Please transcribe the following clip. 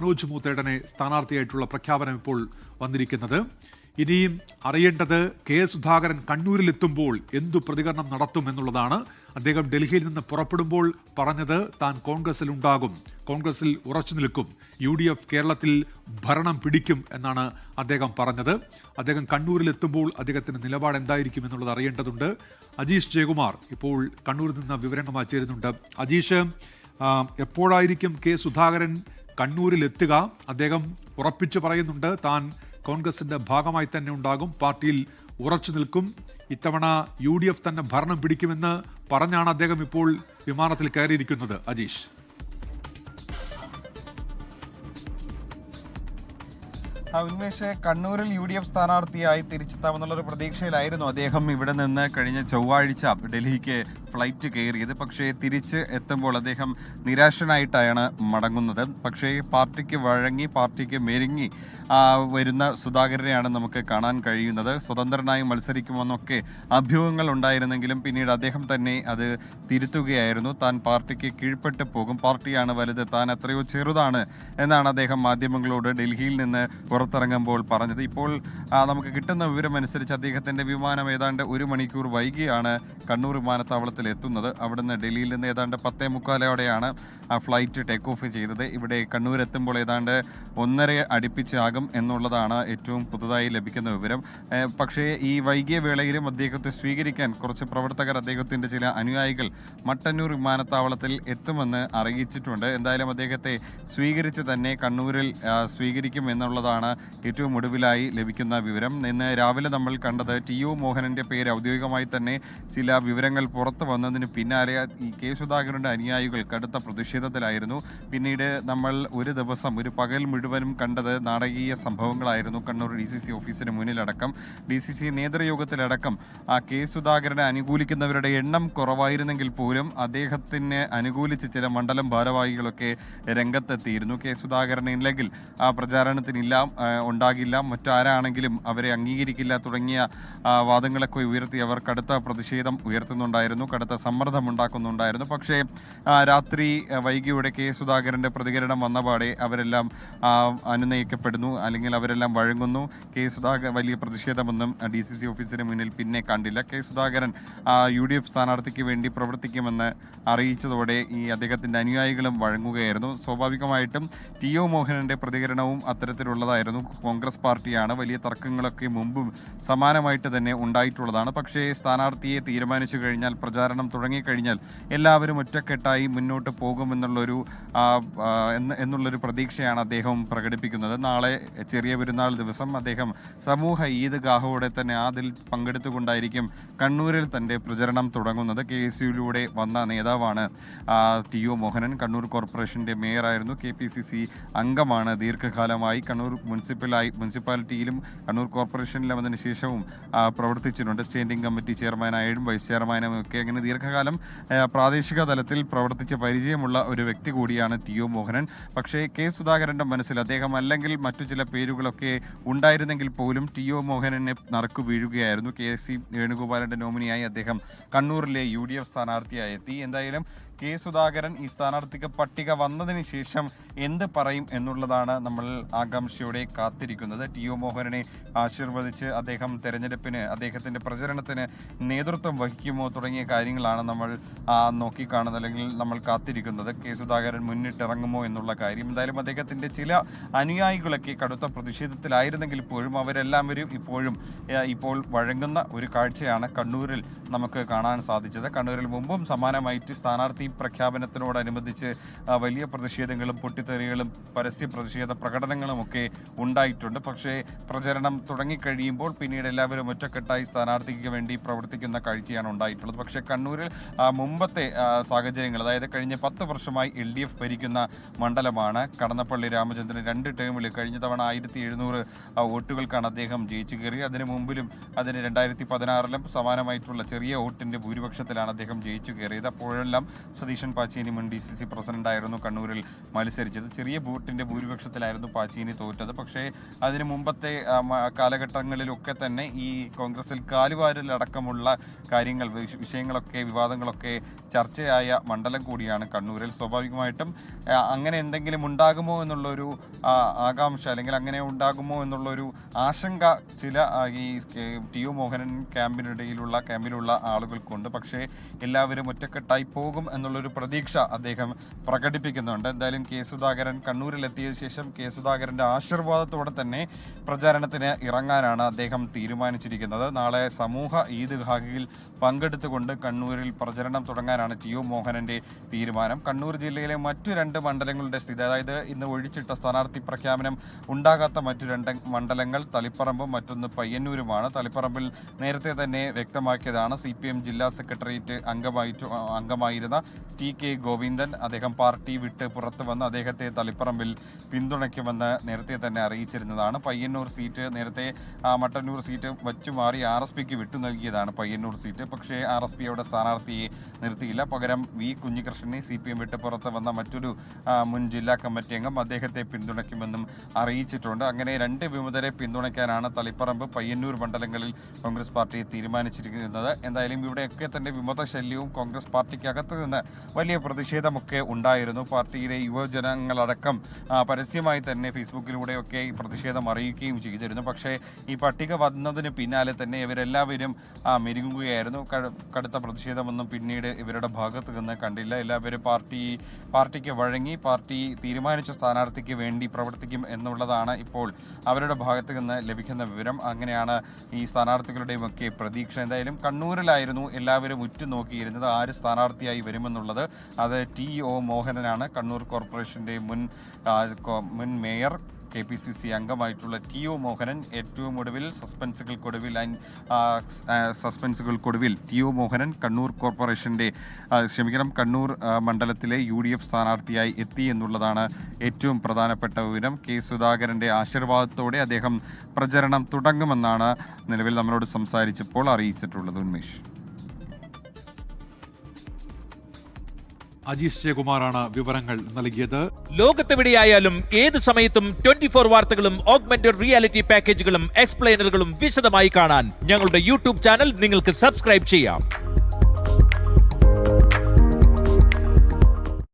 മനോജ് മൂത്തേടനെ സ്ഥാനാർത്ഥിയായിട്ടുള്ള പ്രഖ്യാപനം ഇപ്പോൾ വന്നിരിക്കുന്നത്. ഇനിയും അറിയേണ്ടത് കെ സുധാകരൻ കണ്ണൂരിലെത്തുമ്പോൾ എന്തു പ്രതികരണം നടത്തും എന്നുള്ളതാണ്. അദ്ദേഹം ഡൽഹിയിൽ നിന്ന് പുറപ്പെടുമ്പോൾ പറഞ്ഞത് താൻ കോൺഗ്രസിലുണ്ടാകും, കോൺഗ്രസിൽ ഉറച്ചു നിൽക്കും, UDF കേരളത്തിൽ ഭരണം പിടിക്കും എന്നാണ് അദ്ദേഹം പറഞ്ഞത്. അദ്ദേഹം കണ്ണൂരിലെത്തുമ്പോൾ അദ്ദേഹത്തിന്റെ നിലപാട് എന്തായിരിക്കും എന്നുള്ളത് അറിയേണ്ടതുണ്ട്. അജീഷ് ജയകുമാർ ഇപ്പോൾ കണ്ണൂരിൽ നിന്ന് വിവരങ്ങളുമായി ചേരുന്നുണ്ട്. അജീഷ്, എപ്പോഴായിരിക്കും കെ സുധാകരൻ കണ്ണൂരിലെത്തുക? അദ്ദേഹം ഉറപ്പിച്ചു പറയുന്നുണ്ട് താൻ കോൺഗ്രസിന്റെ ഭാഗമായി തന്നെ ഉണ്ടാകും, പാർട്ടിയിൽ ഉറച്ചു നിൽക്കും, ഇത്തവണ UDF തന്നെ ഭരണം പിടിക്കുമെന്ന് പറഞ്ഞാണ് അദ്ദേഹം ഇപ്പോൾ വിമാനത്തിൽ കയറിയിരിക്കുന്നത്. അജീഷ്, ഉന്മേഷ്, കണ്ണൂരിൽ UDF സ്ഥാനാർത്ഥിയായി തിരിച്ചെത്താമെന്നുള്ളൊരു പ്രതീക്ഷയിലായിരുന്നു അദ്ദേഹം ഇവിടെ നിന്ന് കഴിഞ്ഞ ചൊവ്വാഴ്ച ഡൽഹിക്ക് ഫ്ലൈറ്റ് കയറിയത്. പക്ഷേ തിരിച്ച് എത്തുമ്പോൾ അദ്ദേഹം നിരാശനായിട്ടാണ് മടങ്ങുന്നത്. പക്ഷേ പാർട്ടിക്ക് വഴങ്ങി, പാർട്ടിക്ക് മെരുങ്ങി വരുന്ന സുധാകരനെയാണ് നമുക്ക് കാണാൻ കഴിയുന്നത്. സ്വതന്ത്രനായി മത്സരിക്കുമെന്നൊക്കെ അഭ്യൂഹങ്ങൾ ഉണ്ടായിരുന്നെങ്കിലും പിന്നീട് അദ്ദേഹം തന്നെ അത് തിരുത്തുകയായിരുന്നു. താൻ പാർട്ടിക്ക് കീഴ്പ്പെട്ട് പോകും, പാർട്ടിയാണ് വലുത്, താൻ എത്രയോ ചെറുതാണ് എന്നാണ് അദ്ദേഹം മാധ്യമങ്ങളോട് ഡൽഹിയിൽ നിന്ന് പുറത്തിറങ്ങുമ്പോൾ പറഞ്ഞത്. ഇപ്പോൾ നമുക്ക് കിട്ടുന്ന വിവരമനുസരിച്ച് അദ്ദേഹത്തിന്റെ വിമാനം ഏതാണ്ട് 1 മണിക്കൂർ വൈകിയാണ് കണ്ണൂർ വിമാനത്താവളത്തിൽ എത്തുന്നത്. അവിടുന്ന് ഡൽഹിയിൽ നിന്ന് ഏതാണ്ട് 10:45 ആ ഫ്ലൈറ്റ് ടേക്ക് ഓഫ് ചെയ്തത്. ഇവിടെ കണ്ണൂർ എത്തുമ്പോൾ ഏതാണ്ട് 1:30 അടുപ്പിച്ചാകും എന്നുള്ളതാണ് ഏറ്റവും പുതുതായി ലഭിക്കുന്ന വിവരം. പക്ഷേ ഈ വൈകിയ വേളയിലും അദ്ദേഹത്തെ സ്വീകരിക്കാൻ കുറച്ച് പ്രവർത്തകർ, അദ്ദേഹത്തിന്റെ ചില അനുയായികൾ മട്ടന്നൂർ വിമാനത്താവളത്തിൽ എത്തുമെന്ന് അറിയിച്ചിട്ടുണ്ട്. എന്തായാലും അദ്ദേഹത്തെ സ്വീകരിച്ച് തന്നെ കണ്ണൂരിൽ സ്വീകരിക്കും എന്നുള്ളതാണ് ഏറ്റവും ഒടുവിലായി ലഭിക്കുന്ന വിവരം. ഇന്ന് രാവിലെ നമ്മൾ കണ്ടത് TU മോഹനന്റെ പേര് ഔദ്യോഗികമായി തന്നെ ചില വിവരങ്ങൾ പുറത്തു വന്നതിന് പിന്നാലെ ഈ കെ സുധാകരന്റെ അനുയായികൾ കടുത്ത പ്രതിഷേധത്തിലായിരുന്നു. പിന്നീട് നമ്മൾ ഒരു ദിവസം, ഒരു പകൽ മുഴുവനും കണ്ടത് നാടകീയ സംഭവങ്ങളായിരുന്നു. കണ്ണൂർ DCC ഓഫീസിന് മുന്നിലടക്കം, DCC നേതൃയോഗത്തിലടക്കം കെ സുധാകരനെ അനുകൂലിക്കുന്നവരുടെ എണ്ണം കുറവായിരുന്നെങ്കിൽ പോലും അദ്ദേഹത്തിന് അനുകൂലിച്ച് ചില മണ്ഡലം ഭാരവാഹികളൊക്കെ രംഗത്തെത്തിയിരുന്നു. കെ സുധാകരൻ ഇല്ലെങ്കിൽ ആ പ്രചാരണത്തിനില്ല, ഉണ്ടാകില്ല, മറ്റാരാണെങ്കിലും അവരെ അംഗീകരിക്കില്ല തുടങ്ങിയ വാദങ്ങളൊക്കെ ഉയർത്തി അവർ കടുത്ത പ്രതിഷേധം ഉയർത്തുന്നുണ്ടായിരുന്നു, കടുത്ത സമ്മർദ്ദം ഉണ്ടാക്കുന്നുണ്ടായിരുന്നു. പക്ഷേ രാത്രി വൈകിയോടെ കെ സുധാകരന്റെ പ്രതികരണം വന്നപാടെ അവരെല്ലാം അനുനയിക്കപ്പെടുന്നു, അല്ലെങ്കിൽ അവരെല്ലാം വഴങ്ങുന്നു. കെ സുധാകരൻ വലിയ പ്രതിഷേധമൊന്നും DCC ഓഫീസിന് മുന്നിൽ പിന്നെ കണ്ടില്ല. കെ സുധാകരൻ UDF സ്ഥാനാർത്ഥിക്ക് വേണ്ടി പ്രവർത്തിക്കുമെന്ന് അറിയിച്ചതോടെ ഈ അദ്ദേഹത്തിന്റെ അനുയായികളും വഴങ്ങുകയായിരുന്നു. സ്വാഭാവികമായിട്ടും TU മോഹനന്റെ പ്രതികരണവും അത്തരത്തിലുള്ളതായിരുന്നു. കോൺഗ്രസ് പാർട്ടിയാണ്, വലിയ തർക്കങ്ങളൊക്കെ മുമ്പും സമാനമായിട്ട് തന്നെ ഉണ്ടായിട്ടുള്ളതാണ്. പക്ഷേ സ്ഥാനാർത്ഥിയെ തീരുമാനിച്ചു കഴിഞ്ഞാൽ, പ്രചാരണം തുടങ്ങിക്കഴിഞ്ഞാൽ എല്ലാവരും ഒറ്റക്കെട്ടായി മുന്നോട്ട് പോകുമെന്നുള്ളൊരു പ്രതീക്ഷയാണ് അദ്ദേഹം പ്രകടിപ്പിക്കുന്നത്. നാളെ ചെറിയ പെരുന്നാൾ ദിവസം അദ്ദേഹം സമൂഹ ഈദ്ഗാഹോടെ തന്നെ അതിൽ പങ്കെടുത്തുകൊണ്ടായിരിക്കും കണ്ണൂരിൽ തന്റെ പ്രചരണം തുടങ്ങുന്നത്. KSUയിലൂടെ വന്ന നേതാവാണ് TU മോഹനൻ. കണ്ണൂർ കോർപ്പറേഷന്റെ മേയറായിരുന്നു, KPCC അംഗമാണ് ദീർഘകാലമായി. കണ്ണൂർ മുനിസിപ്പാലിറ്റിയിലും കണ്ണൂർ കോർപ്പറേഷനിലും അതിനുശേഷവും പ്രവർത്തിച്ചിട്ടുണ്ട്. സ്റ്റാൻഡിംഗ് കമ്മിറ്റി ചെയർമാനായും വൈസ് ചെയർമാനും ഒക്കെ അങ്ങനെ ദീർഘകാലം പ്രാദേശിക തലത്തിൽ പ്രവർത്തിച്ച പരിചയമുള്ള ഒരു വ്യക്തി കൂടിയാണ് TU മോഹനൻ. പക്ഷേ കെ സുധാകരന്റെ മനസ്സിൽ അദ്ദേഹം അല്ലെങ്കിൽ മറ്റു ചില പേരുകളൊക്കെ ഉണ്ടായിരുന്നെങ്കിൽ പോലും TU മോഹനനെ നറുക്കു വീഴുകയായിരുന്നു. KC വേണുഗോപാലിന്റെ നോമിനിയായി അദ്ദേഹം കണ്ണൂരിലെ UDF സ്ഥാനാർത്ഥിയായി എത്തി. എന്തായാലും കെ സുധാകരൻ ഈ സ്ഥാനാർത്ഥിക്ക് പട്ടിക വന്നതിന് ശേഷം എന്ത് പറയും എന്നുള്ളതാണ് നമ്മൾ ആകാംക്ഷയോടെ കാത്തിരിക്കുന്നത്. TU മോഹനനെ ആശീർവദിച്ച് അദ്ദേഹം തെരഞ്ഞെടുപ്പിന്, അദ്ദേഹത്തിന്റെ പ്രചരണത്തിന് നേതൃത്വം വഹിക്കുമോ തുടങ്ങിയ കാര്യങ്ങളാണ് നമ്മൾ നോക്കിക്കാണുന്നത്, അല്ലെങ്കിൽ നമ്മൾ കാത്തിരിക്കുന്നത്. കെ സുധാകരൻ മുന്നിട്ടിറങ്ങുമോ എന്നുള്ള കാര്യം. എന്തായാലും അദ്ദേഹത്തിന്റെ ചില അനുയായികളൊക്കെ കടുത്ത പ്രതിഷേധത്തിലായിരുന്നെങ്കിൽ പോലും അവരെല്ലാവരും ഇപ്പോൾ വഴങ്ങുന്ന ഒരു കാഴ്ചയാണ് കണ്ണൂരിൽ നമുക്ക് കാണാൻ സാധിച്ചത്. കണ്ണൂരിൽ മുമ്പും സമാനമായിട്ട് സ്ഥാനാർത്ഥി പ്രഖ്യാപനത്തിനോടനുബന്ധിച്ച് വലിയ പ്രതിഷേധങ്ങളും പൊട്ടിത്തെറികളും പരസ്യ പ്രതിഷേധ പ്രകടനങ്ങളുമൊക്കെ ഉണ്ടായിട്ടുണ്ട്. പക്ഷേ പ്രചരണം തുടങ്ങിക്കഴിയുമ്പോൾ പിന്നീട് എല്ലാവരും ഒറ്റക്കെട്ടായി സ്ഥാനാർത്ഥിക്ക് വേണ്ടി പ്രവർത്തിക്കുന്ന കാഴ്ചയാണ് ഉണ്ടായിട്ടുള്ളത്. പക്ഷേ കണ്ണൂരിൽ മുമ്പത്തെ സാഹചര്യങ്ങൾ, അതായത് കഴിഞ്ഞ 10 വർഷമായി LDF ഭരിക്കുന്ന മണ്ഡലമാണ്. കടന്നപ്പള്ളി രാമചന്ദ്രൻ 2 ടേമിൽ കഴിഞ്ഞ തവണ 1700 വോട്ടുകൾക്കാണ് അദ്ദേഹം ജയിച്ചു കയറി. അതിനു മുമ്പിലും 2016 സമാനമായിട്ടുള്ള ചെറിയ ചെറിയ വോട്ടിന്റെ ഭൂരിപക്ഷത്തിലാണ് അദ്ദേഹം ജയിച്ചു കയറിയത്. അപ്പോഴെല്ലാം സതീശൻ പാച്ചേനി മുൻ DCC പ്രസിഡന്റായിരുന്നു കണ്ണൂരിൽ മത്സരിച്ചത്. ചെറിയ വോട്ടിന്റെ ഭൂരിപക്ഷത്തിലായിരുന്നു പാച്ചേനി തോറ്റത്. പക്ഷേ അതിന് മുമ്പത്തെ കാലഘട്ടങ്ങളിലൊക്കെ തന്നെ ഈ കോൺഗ്രസിൽ കാലുവാരലടക്കമുള്ള കാര്യങ്ങൾ, വിഷയങ്ങളൊക്കെ, വിവാദങ്ങളൊക്കെ ചർച്ചയായ മണ്ഡലം കൂടിയാണ് കണ്ണൂരിൽ. സ്വാഭാവികമായിട്ടും അങ്ങനെ എന്തെങ്കിലും ഉണ്ടാകുമോ എന്നുള്ളൊരു ആകാംക്ഷ, അല്ലെങ്കിൽ അങ്ങനെ ഉണ്ടാകുമോ എന്നുള്ളൊരു ആശങ്ക ചില ഈ TU മോഹനൻ ക്യാമ്പിലുള്ള ആളുകൾക്കുണ്ട്. പക്ഷേ എല്ലാവരും ഒറ്റക്കെട്ടായി പോകും എന്നുള്ളൊരു പ്രതീക്ഷ അദ്ദേഹം പ്രകടിപ്പിക്കുന്നുണ്ട്. എന്തായാലും കെ സുധാകരൻ കണ്ണൂരിലെത്തിയ ശേഷം കെ സുധാകരന്റെ ആശീർവാദത്തോടെ തന്നെ പ്രചാരണത്തിന് ഇറങ്ങാനാണ് അദ്ദേഹം തീരുമാനിച്ചിരിക്കുന്നത്. നാളെ സമൂഹ ഈദ്ഗാഹിൽ പങ്കെടുത്തുകൊണ്ട് കണ്ണൂരിൽ പ്രചരണം തുടങ്ങാനാണ് TU മോഹനന്റെ തീരുമാനം. കണ്ണൂർ ജില്ലയിലെ മറ്റു 2 മണ്ഡലങ്ങളുടെ സ്ഥിതി, അതായത് ഇന്ന് ഒഴിച്ചിട്ട സ്ഥാനാർത്ഥി പ്രഖ്യാപനം ഉണ്ടാകാത്ത മറ്റു 2 മണ്ഡലങ്ങൾ തളിപ്പറമ്പും മറ്റൊന്ന് പയ്യന്നൂരുമാണ്. തളിപ്പറമ്പിൽ നേരത്തെ തന്നെ വ്യക്തമാക്കിയതാണ് CPM ജില്ലാ സെക്രട്ടേറിയറ്റ് അംഗമായിരുന്ന TK ഗോവിന്ദൻ. അദ്ദേഹം പാർട്ടി വിട്ട് പുറത്തു വന്ന് അദ്ദേഹത്തെ തളിപ്പറമ്പിൽ പിന്തുണയ്ക്കുമെന്ന് നേരത്തെ തന്നെ അറിയിച്ചിരുന്നതാണ്. പയ്യന്നൂർ സീറ്റ് നേരത്തെ മട്ടന്നൂർ സീറ്റ് വച്ചുമാറി RSPക്ക് വിട്ടു നൽകിയതാണ് പയ്യന്നൂർ സീറ്റ്. പക്ഷേ RSP അവിടെ സ്ഥാനാർത്ഥിയെ നിർത്തിയില്ല. പകരം V കുഞ്ഞികൃഷ്ണനെ CPM വിട്ട് പുറത്ത് വന്ന മറ്റൊരു മുൻ ജില്ലാ കമ്മിറ്റി അംഗം അദ്ദേഹത്തെ പിന്തുണയ്ക്കുമെന്നും അറിയിച്ചിട്ടുണ്ട്. അങ്ങനെ 2 വിമതരെ പിന്തുണയ്ക്കാനാണ് തളിപ്പറമ്പ്, പയ്യന്നൂർ മണ്ഡലങ്ങളിൽ കോൺഗ്രസ് പാർട്ടി തീരുമാനിച്ചിരിക്കുന്നത്. എന്തായാലും ഇവിടെയൊക്കെ തന്നെ വിമത ശല്യവും കോൺഗ്രസ് പാർട്ടിക്കകത്ത് നിന്ന് വലിയ പ്രതിഷേധമൊക്കെ ഉണ്ടായിരുന്നു. പാർട്ടിയിലെ യുവജനങ്ങളടക്കം പരസ്യമായി തന്നെ ഫേസ്ബുക്കിലൂടെയൊക്കെ ഈ പ്രതിഷേധം അറിയിക്കുകയും ചെയ്തിരുന്നു. പക്ഷേ ഈ പട്ടിക വന്നതിന് പിന്നാലെ തന്നെ ഇവരെല്ലാവരും മെരുങ്ങുകയായിരുന്നു. കടുത്ത പ്രതിഷേധമൊന്നും പിന്നീട് ഇവരുടെ ഭാഗത്ത് നിന്ന് കണ്ടില്ല. എല്ലാവരും പാർട്ടിക്ക് വഴങ്ങി പാർട്ടി തീരുമാനിച്ച സ്ഥാനാർത്ഥിക്ക് വേണ്ടി പ്രവർത്തിക്കും എന്നുള്ളതാണ് ഇപ്പോൾ അവരുടെ ഭാഗത്ത് നിന്ന് ലഭിക്കുന്ന വിവരം. അങ്ങനെയാണ് ഈ സ്ഥാനാർത്ഥികളുടെയും ഒക്കെ പ്രതീക്ഷ. എന്തായാലും കണ്ണൂരിലായിരുന്നു എല്ലാവരും ഉറ്റുനോക്കിയിരുന്നത് ആര് സ്ഥാനാർത്ഥിയായി വരുമെന്നുള്ളത്. അത് TO മോഹനനാണ്. കണ്ണൂർ കോർപ്പറേഷന്റെ മുൻ മേയർ, KPCC അംഗമായിട്ടുള്ള TO മോഹനൻ. ഏറ്റവും ഒടുവിൽ സസ്പെൻസുകൾക്കൊടുവിൽ TO മോഹനൻ കണ്ണൂർ കോർപ്പറേഷന്റെ കണ്ണൂർ മണ്ഡലത്തിലെ UDF സ്ഥാനാർത്ഥിയായി എത്തി എന്നുള്ളതാണ് ഏറ്റവും പ്രധാനപ്പെട്ട വിവരം. കെ സുധാകരന്റെ ആശീർവാദത്തോടെ അദ്ദേഹം പ്രചരണം തുടങ്ങുമെന്നാണ് നിലവിൽ നമ്മളോട് സംസാരിച്ചപ്പോൾ അറിയിച്ചിട്ടുള്ളത്. ഉന്മേഷ്. അജീഷ് ജയകുമാറാണ് വിവരങ്ങൾ നൽകിയത്. ലോകത്തെവിടെയായാലും ഏത് സമയത്തും 24 വാർത്തകളും ഓഗ്മെന്റഡ് റിയാലിറ്റി പാക്കേജുകളും എക്സ്പ്ലെയിനറുകളും വിശദമായി കാണാൻ ഞങ്ങളുടെ YouTube ചാനൽ നിങ്ങൾക്ക് സബ്സ്ക്രൈബ് ചെയ്യാം.